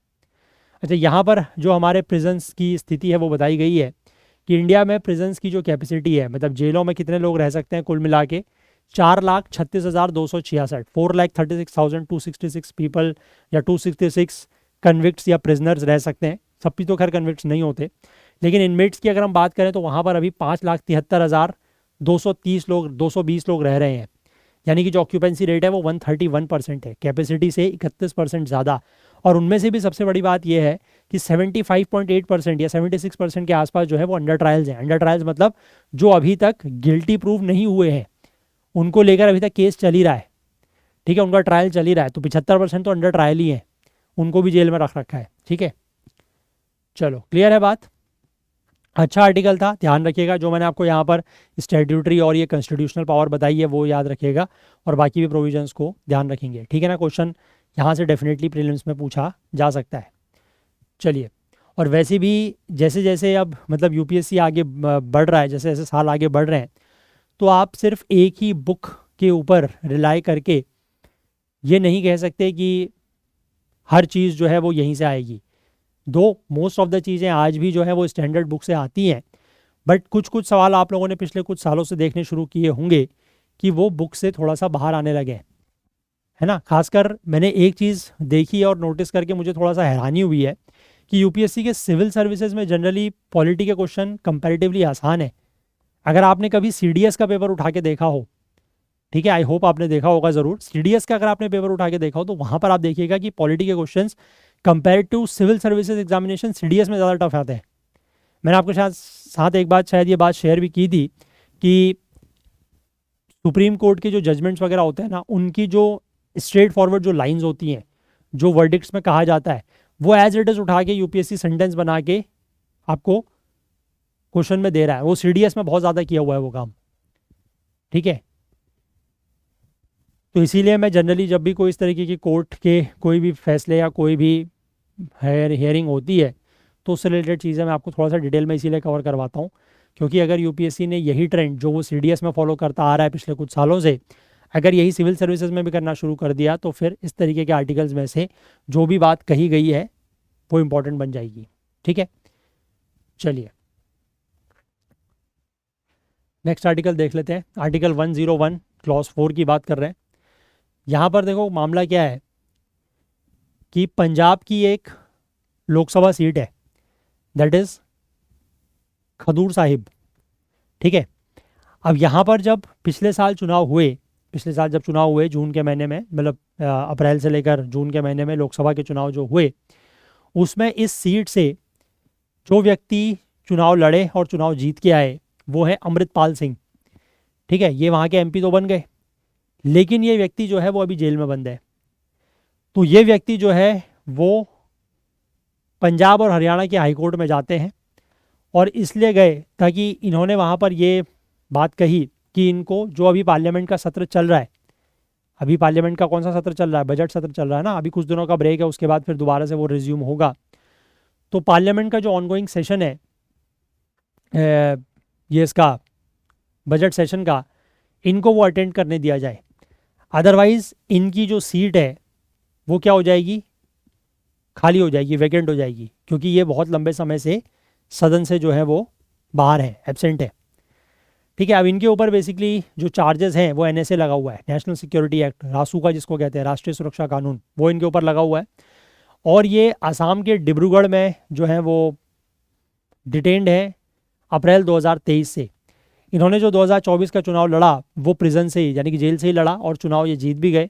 अच्छा, यहाँ पर जो हमारे प्रिजन्स की स्थिति है वो बताई गई है कि इंडिया में प्रिजन्स की जो कैपेसिटी है, मतलब जेलों में कितने लोग रह सकते हैं, कुल मिला के 4,36,266, 4,36,266 पीपल या 266 कन्विक्ट्स या प्रिजनर्स रह सकते हैं। सब भी तो खैर कन्विक्ट्स नहीं होते, लेकिन इनमेट्स की अगर हम बात करें तो वहाँ पर अभी 5,73,230 लोग, 220 लोग रह रहे हैं, यानी कि जो ऑक्यूपेंसी रेट है वो 131% है, कैपेसिटी से 31% ज़्यादा। और उनमें से भी सबसे बड़ी बात यह है कि 75.8% या 76% के आसपास जो है वो अंडर ट्रायल्स हैं। अंडर ट्रायल्स मतलब जो अभी तक गिल्टी प्रूव नहीं हुए हैं, उनको लेकर अभी तक केस चल ही रहा है, ठीक है, उनका ट्रायल चल ही रहा है, तो 75% तो अंडर ट्रायल ही है, उनको भी जेल में रख रखा है, ठीक है। चलो, क्लियर है बात। अच्छा आर्टिकल था, ध्यान रखिएगा, जो मैंने आपको यहाँ पर स्टैट्यूटरी और ये कॉन्स्टिट्यूशनल पावर बताई है वो याद रखिएगा, और बाकी भी प्रोविजंस को ध्यान रखेंगे, ठीक है ना। क्वेश्चन यहाँ से डेफिनेटली प्रीलिम्स में पूछा जा सकता है। चलिए, और वैसे भी जैसे जैसे अब मतलब यूपीएससी आगे बढ़ रहा है, जैसे जैसे साल आगे बढ़ रहे हैं, तो आप सिर्फ एक ही बुक के ऊपर रिलाई करके ये नहीं कह सकते कि हर चीज़ जो है वो यहीं से आएगी। दो मोस्ट ऑफ द चीज़ें आज भी जो है वो स्टैंडर्ड बुक से आती हैं, बट कुछ कुछ सवाल आप लोगों ने पिछले कुछ सालों से देखने शुरू किए होंगे कि वो बुक से थोड़ा सा बाहर आने लगे हैं, है ना। खासकर मैंने एक चीज़ देखी और नोटिस करके मुझे थोड़ा सा हैरानी हुई है कि यूपीएससी के सिविल सर्विसेज में जनरली पॉलिटी के क्वेश्चन कंपैरेटिवली आसान है। अगर आपने कभी सीडीएस का पेपर उठा के देखा हो, ठीक है, आई होप आपने देखा होगा ज़रूर, सीडीएस का अगर आपने पेपर उठा के देखा हो तो वहाँ पर आप देखिएगा कि पॉलिटी के questions compare to civil services examination CDS में ज़्यादा टफ आते हैं। मैंने आपके साथ एक बात, शायद ये बात शेयर भी की थी कि सुप्रीम कोर्ट के जो जजमेंट्स वगैरह होते हैं ना, उनकी जो स्ट्रेट फॉरवर्ड जो लाइंस होती हैं, जो वर्डिक्ट्स में कहा जाता है, वो एज इट इज़ उठा के यूपीएससी सेंटेंस बना के आपको क्वेश्चन में दे रहा है। वो सीडीएस में बहुत ज़्यादा किया हुआ है वो काम, ठीक है। तो इसीलिए मैं जनरली जब भी कोई इस तरीके की कोर्ट के कोई भी फैसले या कोई भी हेयरिंग होती है तो उससे रिलेटेड चीज़ें मैं आपको थोड़ा सा डिटेल में इसीलिए कवर करवाता हूँ, क्योंकि अगर यूपीएससी ने यही ट्रेंड जो वो सीडीएस में फॉलो करता आ रहा है पिछले कुछ सालों से, अगर यही सिविल सर्विसेज में भी करना शुरू कर दिया तो फिर इस तरीके के आर्टिकल्स में से जो भी बात कही गई है वो इम्पोर्टेंट बन जाएगी। ठीक है, चलिए नेक्स्ट आर्टिकल देख लेते हैं। आर्टिकल 101 क्लॉज 4 की बात कर रहे हैं। यहाँ पर देखो मामला क्या है कि पंजाब की एक लोकसभा सीट है, दैट इज़ खडूर साहिब। ठीक है, अब यहाँ पर जब पिछले साल जब चुनाव हुए जून के महीने में, मतलब अप्रैल से लेकर जून के महीने में लोकसभा के चुनाव जो हुए, उसमें इस सीट से जो व्यक्ति चुनाव लड़े और चुनाव जीत के आए वो है अमृतपाल सिंह। ठीक है, ये वहाँ के एमपी तो बन गए, लेकिन ये व्यक्ति जो है वो अभी जेल में बंद है। तो ये व्यक्ति जो है वो पंजाब और हरियाणा के हाईकोर्ट में जाते हैं और इसलिए गए ताकि इन्होंने वहाँ पर ये बात कही कि इनको जो अभी पार्लियामेंट का सत्र चल रहा है, अभी पार्लियामेंट का कौन सा सत्र चल रहा है, बजट सत्र चल रहा है ना, अभी कुछ दिनों का ब्रेक है, उसके बाद फिर दोबारा से वो रिज्यूम होगा। तो पार्लियामेंट का जो ऑनगोइंग सेशन है ये इसका बजट सेशन का, इनको वो अटेंड करने दिया जाए, अदरवाइज़ इनकी जो सीट है वो क्या हो जाएगी, खाली हो जाएगी, वैकेंट हो जाएगी, क्योंकि ये बहुत लंबे समय से सदन से जो है वो बाहर है, एब्सेंट है। ठीक है, अब इनके ऊपर बेसिकली जो चार्जेस हैं वो एनएसए लगा हुआ है, नेशनल सिक्योरिटी एक्ट, रासू का जिसको कहते हैं, राष्ट्रीय सुरक्षा कानून, वो इनके ऊपर लगा हुआ है। और ये आसाम के डिब्रूगढ़ में जो है वो डिटेन्ड है अप्रैल 2023 से। इन्होंने जो 2024 का चुनाव लड़ा वो प्रिजन से ही, यानी कि जेल से ही लड़ा और चुनाव ये जीत भी गए।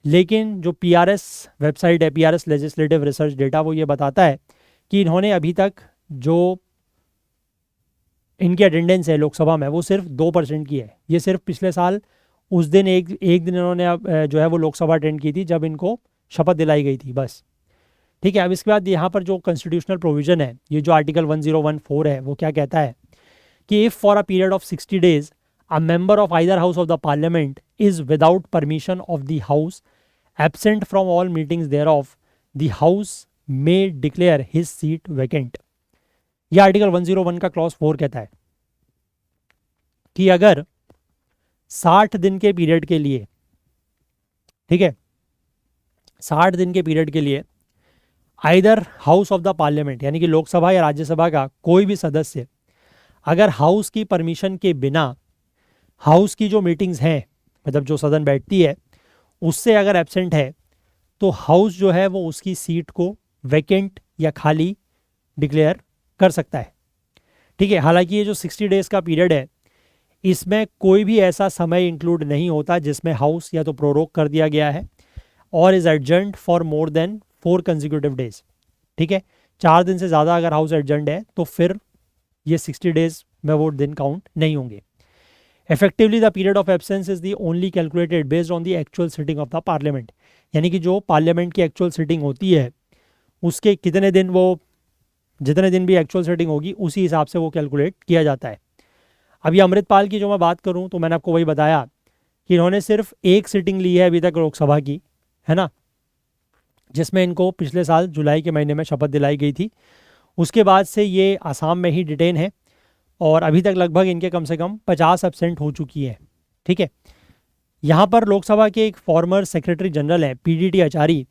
लेकिन जो पीआरएस वेबसाइट है, पीआरएस लेजिस्लेटिव रिसर्च डेटा, वो ये बताता है कि इन्होंने अभी तक जो इनकी अटेंडेंस है लोकसभा में वो सिर्फ 2% की है। ये सिर्फ पिछले साल उस दिन एक दिन इन्होंने जो है वो लोकसभा अटेंड की थी जब इनको शपथ दिलाई गई थी, बस। ठीक है, अब इसके बाद यहाँ पर जो कॉन्स्टिट्यूशनल प्रोविज़न है, ये जो आर्टिकल 1014 है, वो क्या कहता है कि if for a period of 60 days a member of either house of the parliament is without permission of the house absent from all meetings thereof, the house may declare his seat vacant। यह article 101 का clause 4 कहता है कि अगर 60 दिन के period के लिए, ठीक है, 60 दिन के पीरियड के लिए either house of the parliament यानी कि लोकसभा या राज्यसभा का कोई भी सदस्य अगर हाउस की परमिशन के बिना हाउस की जो मीटिंग्स हैं, मतलब जो सदन बैठती है, उससे अगर एब्सेंट है तो हाउस जो है वो उसकी सीट को वैकेंट या खाली डिक्लेयर कर सकता है। ठीक है, हालांकि ये जो 60 डेज़ का पीरियड है इसमें कोई भी ऐसा समय इंक्लूड नहीं होता जिसमें हाउस या तो प्रोरोग कर दिया गया है और is adjourned for more then 4 consecutive days. ठीक है, 4 दिन से ज़्यादा अगर हाउस एडजर्न्ड है तो फिर ये 60 डेज में वो दिन काउंट नहीं होंगे। Effectively the period of absence is the only calculated based on the actual sitting of the parliament, यानी कि जो पार्लियामेंट की एक्चुअल सिटिंग होती है उसके कितने दिन, वो जितने दिन भी एक्चुअल सिटिंग होगी उसी हिसाब से वो कैलकुलेट किया जाता है। अब ये अमृतपाल की जो मैं बात करूं तो मैंने आपको वही बताया कि इन्होंने सिर्फ एक सिटिंग ली है अभी तक लोकसभा की, है ना, जिसमें इनको पिछले साल जुलाई के महीने में शपथ दिलाई गई थी। उसके बाद से ये आसाम में ही डिटेन है और अभी तक लगभग इनके कम से कम 50 एब्सेंट हो चुकी है। ठीक है, यहाँ पर लोकसभा के एक फॉर्मर सेक्रेटरी जनरल है पीडीटी आचारी,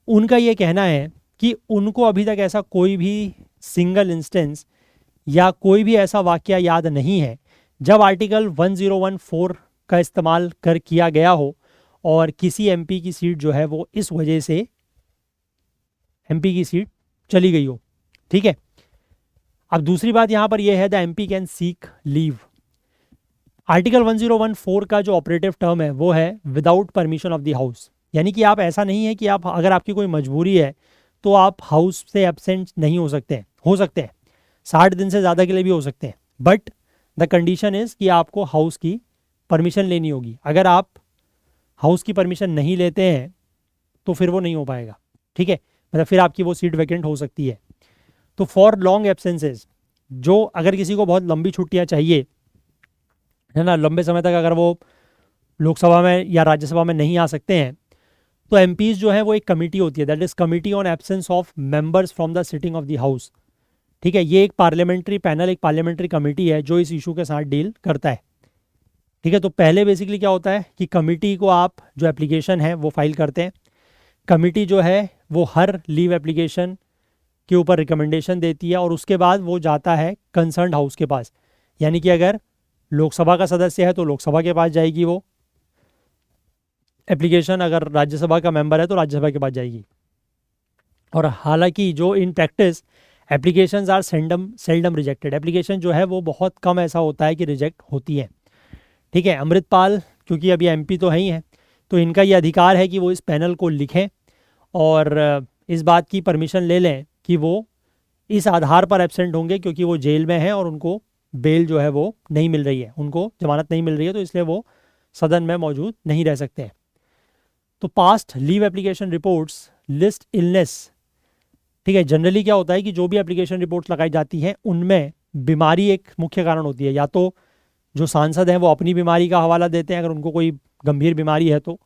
उनका ये कहना है कि उनको अभी तक ऐसा कोई भी सिंगल इंस्टेंस या कोई भी ऐसा वाकया याद नहीं है जब आर्टिकल 1014 का इस्तेमाल कर किया गया हो और किसी एमपी की सीट जो है वो इस वजह से एमपी की सीट चली गई हो। ठीक है, अब दूसरी बात यहाँ पर यह है the MP can seek leave. Article 1014 का जो ऑपरेटिव टर्म है वो है without permission of the house, यानी कि आप ऐसा नहीं है कि आप अगर आपकी कोई मजबूरी है तो आप हाउस से एब्सेंट नहीं हो सकते हैं, 60 दिन से ज़्यादा के लिए भी हो सकते हैं, बट द कंडीशन इज़ कि आपको हाउस की परमिशन लेनी होगी। अगर आप हाउस की परमिशन नहीं लेते हैं तो फिर वो नहीं हो पाएगा। ठीक है, मतलब फिर आपकी वो सीट वैकेंट हो सकती है। तो फॉर लॉन्ग एब्सेंसेस, जो अगर किसी को बहुत लंबी छुट्टियां चाहिए, है ना, लंबे समय तक अगर वो लोकसभा में या राज्यसभा में नहीं आ सकते हैं, तो एमपीज जो है वो एक कमेटी होती है, that is committee on absence of members from the sitting of the house. ठीक है, ये एक पार्लियामेंट्री पैनल, एक पार्लियामेंट्री कमेटी है जो इस इशू के साथ डील करता है। ठीक है, तो पहले बेसिकली क्या होता है कि कमेटी को आप जो एप्लीकेशन है वो फाइल करते हैं। कमेटी जो है वो हर लीव एप्लीकेशन के ऊपर रिकमेंडेशन देती है और उसके बाद वो जाता है कंसर्न्ड हाउस के पास। यानी कि अगर लोकसभा का सदस्य है तो लोकसभा के पास जाएगी वो एप्लीकेशन, अगर राज्यसभा का मेंबर है तो राज्यसभा के पास जाएगी। और हालांकि जो in practice applications are seldom rejected, application जो है वो बहुत कम ऐसा होता है कि रिजेक्ट होती है। ठीक है, अमृतपाल क्योंकि अभी एमपी तो है ही है, तो इनका ये अधिकार है कि वो इस पैनल को लिखें और इस बात की परमिशन ले लें कि वो इस आधार पर एब्सेंट होंगे क्योंकि वो जेल में हैं और उनको बेल जो है वो नहीं मिल रही है, उनको जमानत नहीं मिल रही है, तो इसलिए वो सदन में मौजूद नहीं रह सकते हैं। तो past leave application reports list illness. ठीक है, जनरली क्या होता है कि जो भी एप्लीकेशन रिपोर्ट्स लगाई जाती हैं उनमें बीमारी एक मुख्य कारण होती है। या तो जो सांसद हैं वो अपनी बीमारी का हवाला देते हैं अगर उनको कोई गंभीर बीमारी है तो,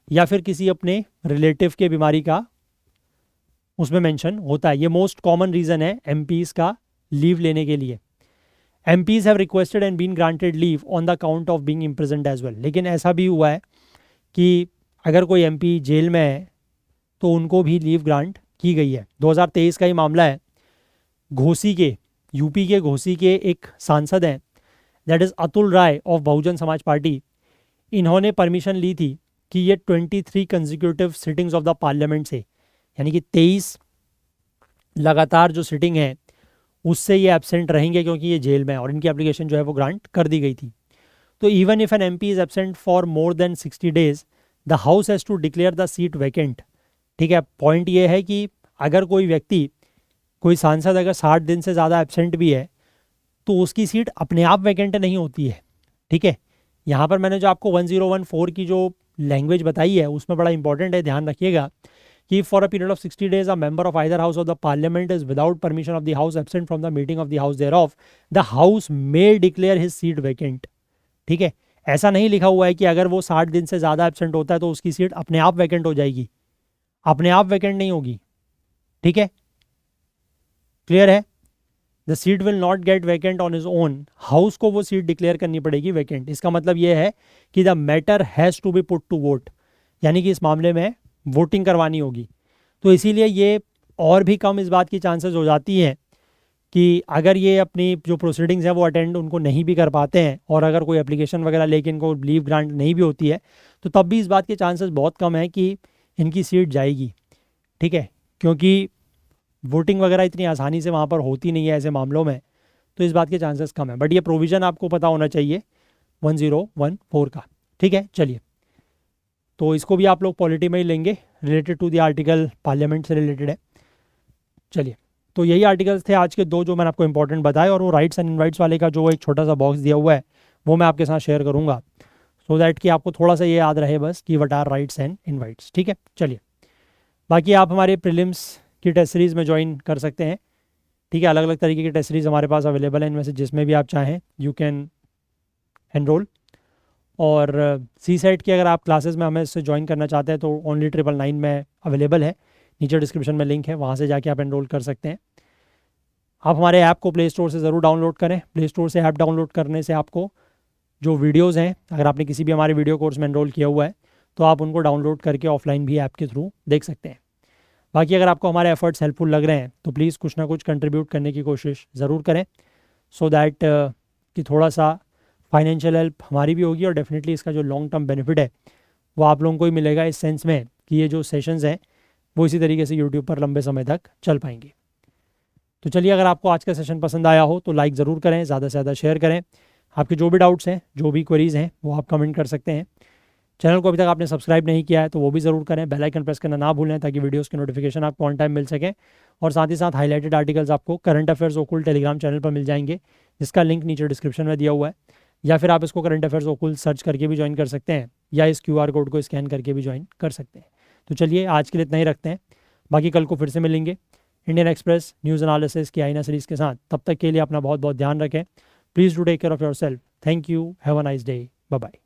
या फिर किसी अपने रिलेटिव के बीमारी का उसमें मेंशन होता है। ये मोस्ट कॉमन रीज़न है एमपीज़ का लीव लेने के लिए। MPs have requested and been granted leave on the count of being imprisoned as well. लेकिन ऐसा भी हुआ है कि अगर कोई एमपी जेल में है तो उनको भी लीव ग्रांट की गई है। 2023 का ही मामला है, घोसी के, यूपी के घोसी के एक सांसद हैं, that is Atul Rai of Bahujan Samaj Party. इन्होंने परमिशन ली थी कि ये 23 consecutive sittings of the parliament से, यानी कि 23 लगातार जो सिटिंग है उससे ये एब्सेंट रहेंगे क्योंकि ये जेल में है, और इनकी एप्लीकेशन जो है वो ग्रांट कर दी गई थी। तो even if an MP is absent for more than 60 days the house has to declare the seat vacant. ठीक है, पॉइंट ये है कि अगर कोई व्यक्ति, कोई सांसद अगर 60 दिन से ज़्यादा एब्सेंट भी है तो उसकी सीट अपने आप वैकेंट नहीं होती है। ठीक है, यहाँ पर मैंने जो आपको 1014 की जो लैंग्वेज बताई है उसमें बड़ा इंपॉर्टेंट है, ध्यान रखिएगा कि for a period of 60 days a member of either house of the parliament is without permission of the house absent from the meeting of the house there of the house may declare his seat vacant. ठीक है, ऐसा नहीं लिखा हुआ है कि अगर वो 60 दिन से ज़्यादा एब्सेंट होता है तो उसकी सीट अपने आप वैकेंट हो जाएगी, अपने आप वैकेंट नहीं होगी। ठीक है, क्लियर है? The seat will not gate vacant on his own, house को वो सीट डिक्लेयर करनी पड़ेगी वैकेंट। इसका मतलब ये है कि the matter has to be put to vote, यानी कि इस मामले में वोटिंग करवानी होगी। तो इसीलिए ये और भी कम इस बात की चांसेस हो जाती हैं कि अगर ये अपनी जो प्रोसीडिंग्स हैं वो अटेंड उनको नहीं भी कर पाते हैं और अगर कोई एप्लीकेशन वगैरह लेके इनको लीव ग्रांट नहीं भी होती है तो तब भी इस बात के चांसेस बहुत कम है कि इनकी सीट जाएगी। ठीक है, क्योंकि वोटिंग वगैरह इतनी आसानी से वहाँ पर होती नहीं है ऐसे मामलों में, तो इस बात के चांसेस कम है। बट ये प्रोविज़न आपको पता होना चाहिए 1014 का। ठीक है, चलिए, तो इसको भी आप लोग पॉलिटी में ही लेंगे, related to the article, parliament से रिलेटेड है। चलिए, तो यही आर्टिकल्स थे आज के दो जो मैंने आपको इंपॉर्टेंट बताए, और वो राइट्स एंड इनवाइट्स वाले का जो एक छोटा सा बॉक्स दिया हुआ है वो मैं आपके साथ शेयर करूँगा, सो दैट कि आपको थोड़ा सा ये याद रहे बस कि what are rights and invites. ठीक है, चलिए, बाकी आप हमारे प्रीलिम्स की टेस्ट सीरीज़ में ज्वाइन कर सकते हैं। ठीक है, अलग अलग तरीके की टेस्ट सीरीज़ हमारे पास अवेलेबल है, इनमें से जिसमें भी आप चाहें यू कैन एनरोल। और सी सेट की अगर आप क्लासेस में हमें इससे ज्वाइन करना चाहते हैं तो ओनली 999 में अवेलेबल है, नीचे डिस्क्रिप्शन में लिंक है, वहाँ से जाके आप एनरोल कर सकते हैं। आप हमारे ऐप को प्ले स्टोर से ज़रूर डाउनलोड करें। प्ले स्टोर से ऐप डाउनलोड करने से आपको जो वीडियोज़ हैं, अगर आपने किसी भी हमारे वीडियो कोर्स में एनरोल किया हुआ है तो आप उनको डाउनलोड करके ऑफलाइन भी ऐप के थ्रू देख सकते हैं। बाकी अगर आपको हमारे एफर्ट्स हेल्पफुल लग रहे हैं तो प्लीज़ कुछ ना कुछ कंट्रीब्यूट करने की कोशिश ज़रूर करें, सो दैट कि थोड़ा सा फाइनेंशियल हेल्प हमारी भी होगी और डेफिनेटली इसका जो लॉन्ग टर्म बेनिफिट है वो आप लोगों को ही मिलेगा, इस सेंस में कि ये जो सेशंस हैं वो इसी तरीके से यूट्यूब पर लंबे समय तक चल पाएंगे। तो चलिए, अगर आपको आज का सेशन पसंद आया हो तो लाइक ज़रूर करें, ज़्यादा से ज़्यादा शेयर करें। आपके जो भी डाउट्स हैं, जो भी क्वेरीज़ हैं वो आप कमेंट कर सकते हैं। चैनल को अभी तक आपने सब्सक्राइब नहीं किया है तो वो भी ज़रूर करें, बेल आइकन प्रेस करना ना भूलें ताकि वीडियोस की नोटिफिकेशन आपको ऑन टाइम मिल सके। और साथ ही साथ हाईलाइटेड आर्टिकल्स आपको करंट अफेयर्स ओकुल टेलीग्राम चैनल पर मिल जाएंगे, जिसका लिंक नीचे डिस्क्रिप्शन में दिया हुआ है, या फिर आप इसको करंट अफेयर्स ओकुल सर्च करके भी ज्वाइन कर सकते हैं, या इस QR कोड को स्कैन करके भी ज्वाइन कर सकते हैं। तो चलिए, आज के लिए इतना ही रखते हैं, बाकी कल को फिर से मिलेंगे इंडियन एक्सप्रेस न्यूज़ एनालिसिस की आईना सीरीज़ के साथ। तब तक के लिए अपना बहुत बहुत ध्यान रखें। Please do take care of yourself. Thank you, have a nice day, bye bye.